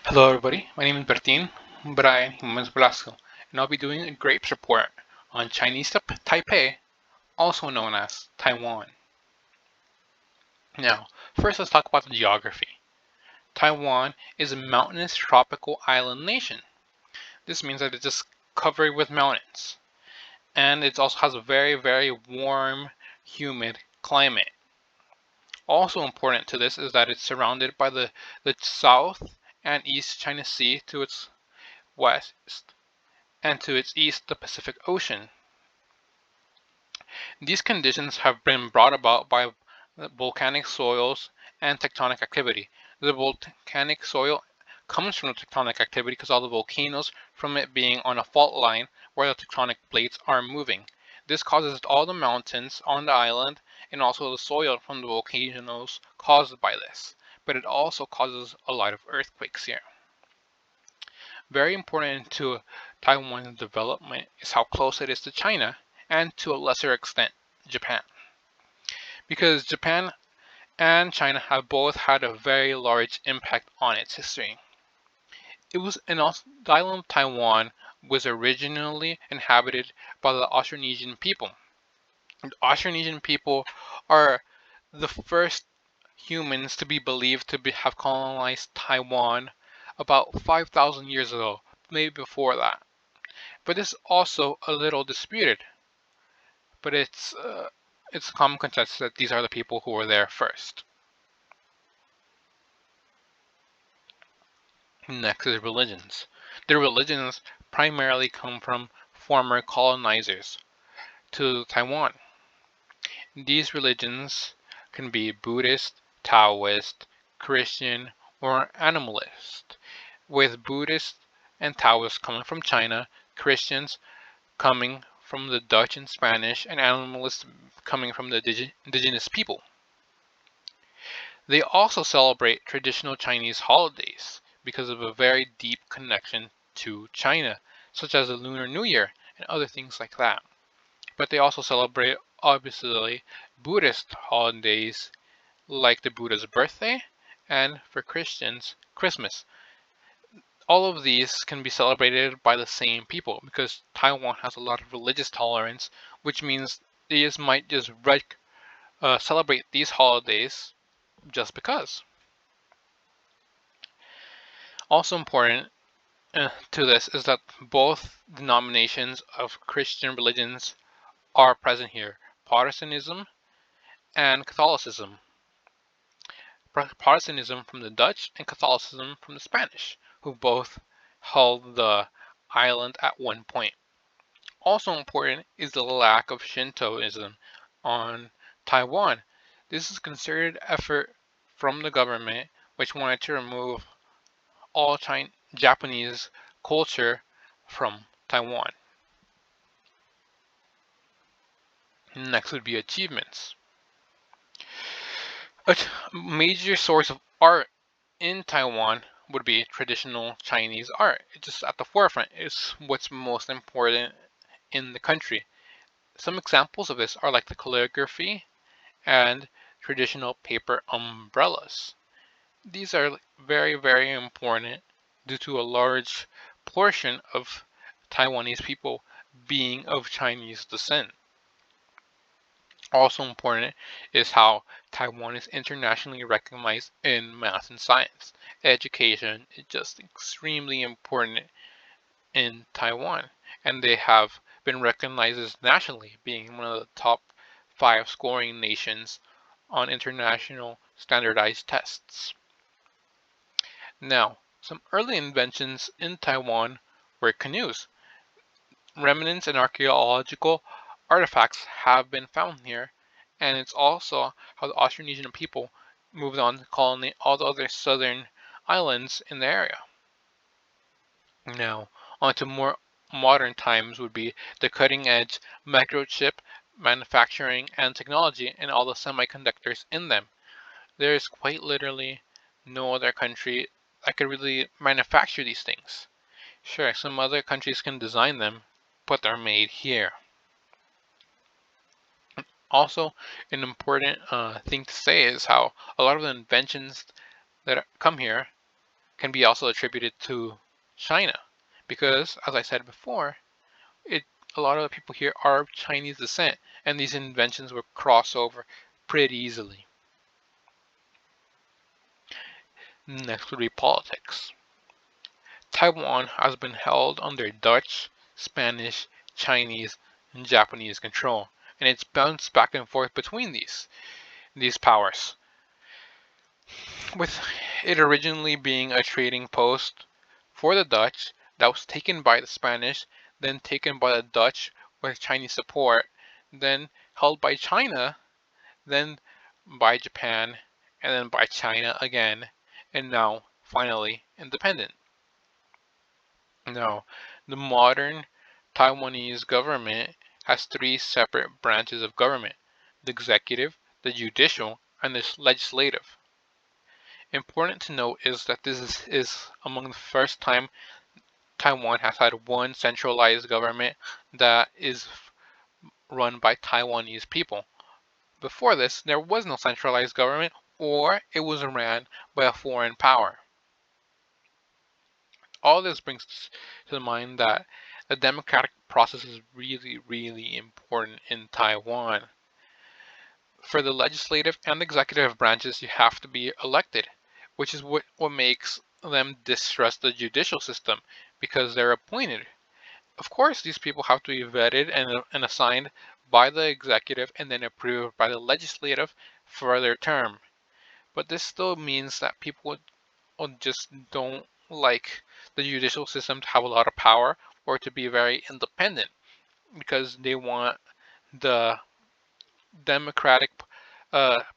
Hello everybody, my name is Bertin Brian Jimenez Velasco, and I'll be doing a grapes report on Chinese Taipei, also known as Taiwan. Now, first let's talk about the geography. Taiwan is a mountainous tropical island nation. This means that it's just covered with mountains, and it also has a very warm, humid climate. Also important to this is that it's surrounded by the South and East China Sea to its west, and to its east the Pacific Ocean. These conditions have been brought about by volcanic soils and tectonic activity. The volcanic soil comes from the tectonic activity because all the volcanoes from it being on a fault line where the tectonic plates are moving. This causes all the mountains on the island and also the soil from the volcanoes caused by this. But it also causes a lot of earthquakes here. Very important to Taiwan's development is how close it is to China and to a lesser extent Japan. Because Japan and China have both had a very large impact on its history. The island of Taiwan was originally inhabited by the Austronesian people. The Austronesian people are the first humans to be believed to have colonized Taiwan about 5,000 years ago, maybe before that. But it's also a little disputed. But it's a common consensus that these are the people who were there first. Next is religions. The religions primarily come from former colonizers to Taiwan. These religions can be Buddhist, Taoist, Christian, or animalist, with Buddhists and Taoists coming from China, Christians coming from the Dutch and Spanish, and animalists coming from the indigenous people. They also celebrate traditional Chinese holidays because of a very deep connection to China, such as the Lunar New Year and other things like that. But they also celebrate, obviously, Buddhist holidays like the Buddha's birthday and, for Christians, Christmas. All of these can be celebrated by the same people because Taiwan has a lot of religious tolerance, which means they just might just celebrate these holidays just because. Also important to this is that both denominations of Christian religions are present here: Protestantism and Catholicism. Protestantism from the Dutch and Catholicism from the Spanish, who both held the island at one point. Also important is the lack of Shintoism on Taiwan. This is a concerted effort from the government which wanted to remove all Japanese culture from Taiwan. Next would be achievements. A major source of art in Taiwan would be traditional Chinese art. It's just at the forefront. It's what's most important in the country. Some examples of this are like the calligraphy and traditional paper umbrellas. These are very important due to a large portion of Taiwanese people being of Chinese descent. Also important is how Taiwan is internationally recognized in math and science. Education is just extremely important in Taiwan, and they have been recognized as nationally being one of the top 5 scoring nations on international standardized tests. Now, some early inventions in Taiwan were canoes. Remnants and archaeological artifacts have been found here, and it's also how the Austronesian people moved on to colonize all the other southern islands in the area. Now, on to more modern times would be the cutting edge microchip manufacturing and technology and all the semiconductors in them. There is quite literally no other country that could really manufacture these things. Sure, some other countries can design them, but they're made here. Also, an important thing to say is how a lot of the inventions that come here can be also attributed to China, because, as I said before, it a lot of the people here are of Chinese descent, and these inventions would cross over pretty easily. Next would be politics. Taiwan has been held under Dutch, Spanish, Chinese, and Japanese control, and it's bounced back and forth between these powers, with it originally being a trading post for the Dutch that was taken by the Spanish, then taken by the Dutch with Chinese support, then held by China, then by Japan, and then by China again, and now finally independent. Now, the modern Taiwanese government has three separate branches of government: the executive, the judicial, and the legislative. Important to note is that this is among the first time Taiwan has had one centralized government that is run by Taiwanese people. Before this, there was no centralized government, or it was ran by a foreign power. All this brings to mind that the democratic process is really, really important in Taiwan. For the legislative and executive branches, you have to be elected, which is what makes them distrust the judicial system, because they're appointed. Of course, these people have to be vetted and assigned by the executive and then approved by the legislative for their term. But this still means that people just don't like the judicial system to have a lot of power or to be very independent, because they want the democratic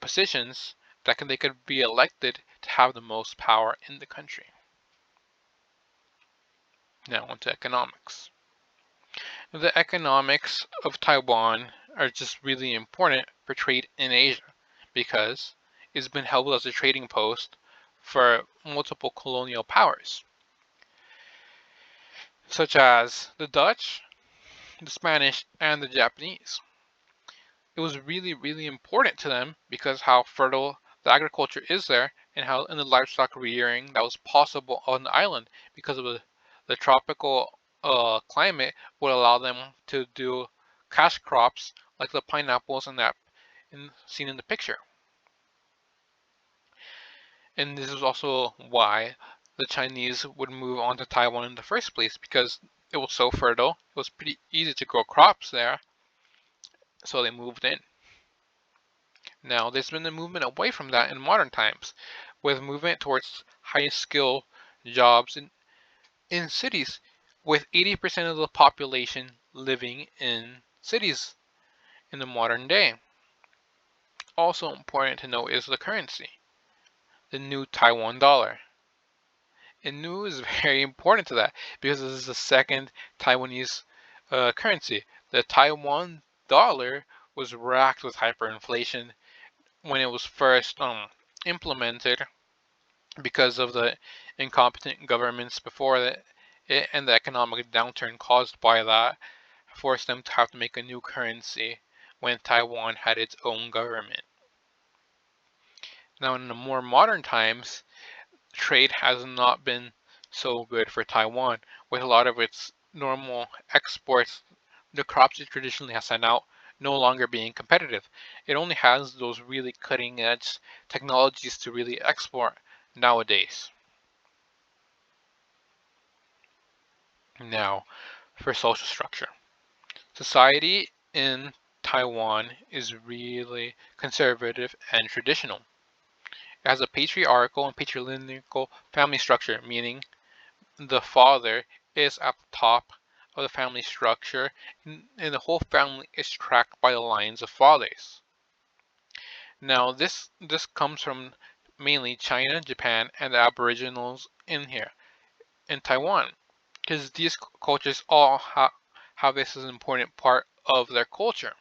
positions that they could be elected to have the most power in the country. Now onto economics. The economics of Taiwan are just really important for trade in Asia, because it's been held as a trading post for multiple colonial powers, such as the Dutch, the Spanish, and the Japanese. It was really, really important to them because how fertile the agriculture is there, and the livestock rearing that was possible on the island, because of the tropical climate would allow them to do cash crops like the pineapples and that seen in the picture. And this is also why the Chinese would move on to Taiwan in the first place, because it was so fertile. It was pretty easy to grow crops there, so they moved in. Now, there's been a movement away from that in modern times, with movement towards high skill jobs in cities, with 80% of the population living in cities in the modern day. Also important to note is the currency, the new Taiwan dollar. And new is very important to that, because this is the second Taiwanese currency. The Taiwan dollar was racked with hyperinflation when it was first implemented, because of the incompetent governments before it, and the economic downturn caused by that forced them to have to make a new currency when Taiwan had its own government. Now, in the more modern times, trade has not been so good for Taiwan, with a lot of its normal exports, the crops it traditionally has sent out, no longer being competitive. It only has those really cutting edge technologies to really export nowadays. Now, for social structure. Society in Taiwan is really conservative and traditional. It has a patriarchal and patrilineal family structure, meaning the father is at the top of the family structure, and the whole family is tracked by the lines of fathers. Now, this comes from mainly China, Japan, and the Aboriginals in here in Taiwan, because these cultures all have this as an important part of their culture.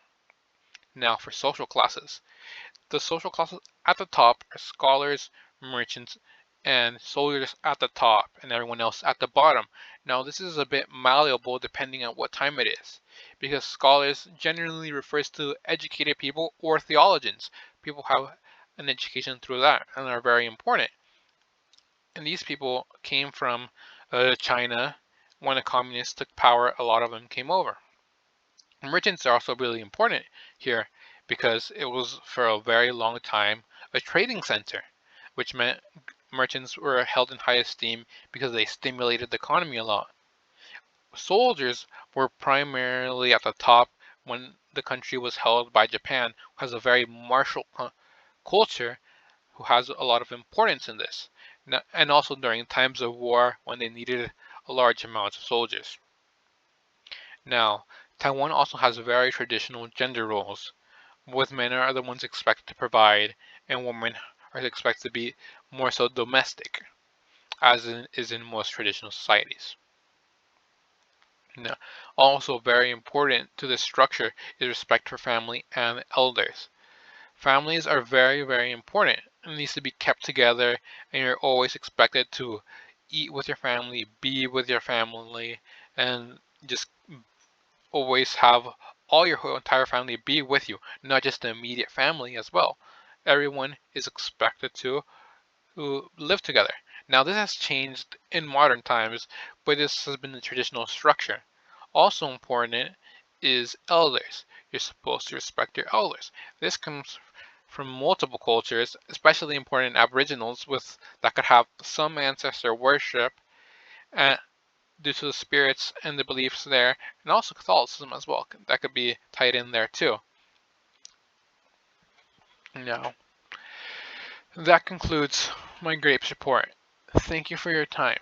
Now, for social classes. The social classes at the top are scholars, merchants, and soldiers at the top, and everyone else at the bottom. Now, this is a bit malleable depending on what time it is, because scholars generally refers to educated people or theologians. People have an education through that and are very important. And these people came from China. When the communists took power, a lot of them came over. Merchants are also really important here because it was for a very long time a trading center, which meant merchants were held in high esteem because they stimulated the economy a lot. Soldiers were primarily at the top when the country was held by Japan, who has a very martial culture, who has a lot of importance in this, and also during times of war when they needed a large amount of soldiers. Now, Taiwan also has very traditional gender roles, with men are the ones expected to provide, and women are expected to be more so domestic, as is in most traditional societies. Now, also very important to this structure is respect for family and elders. Families are very, very important. It needs to be kept together, and you're always expected to eat with your family, be with your family, and just always have all your whole entire family be with you, not just the immediate family as well. Everyone is expected to who live together. Now, this has changed in modern times, but this has been the traditional structure. Also important is elders. You're supposed to respect your elders. This comes from multiple cultures, especially important in Aboriginals with that could have some ancestor worship uh, due to the spirits and the beliefs there, and also Catholicism as well. That could be tied in there too. Now, that concludes my grapes report. Thank you for your time.